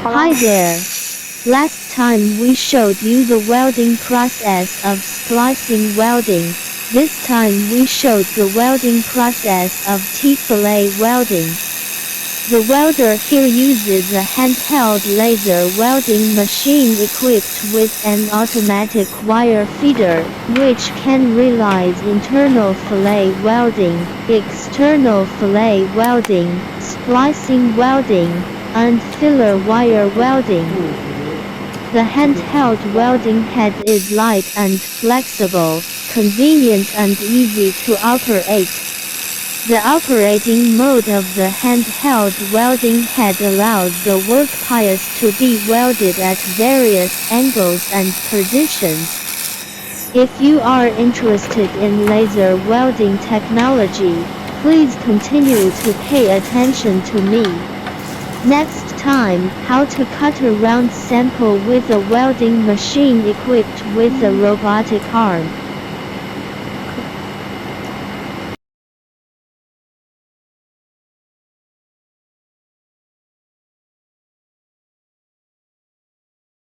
Hi there. Last time we showed you the welding process of splicing welding. This time we showed the welding process of T-fillet welding. The welder here uses a handheld laser welding machine equipped with an automatic wire feeder, which can realize internal fillet welding, external fillet welding, splicing welding, and filler wire welding. The handheld welding head is light and flexible, convenient and easy to operate. The operating mode of the handheld welding head allows the workpiece to be welded at various angles and positions. If you are interested in laser welding technology, please continue to pay attention to me. Next time, how to cut a round sample with a welding machine equipped with a robotic arm.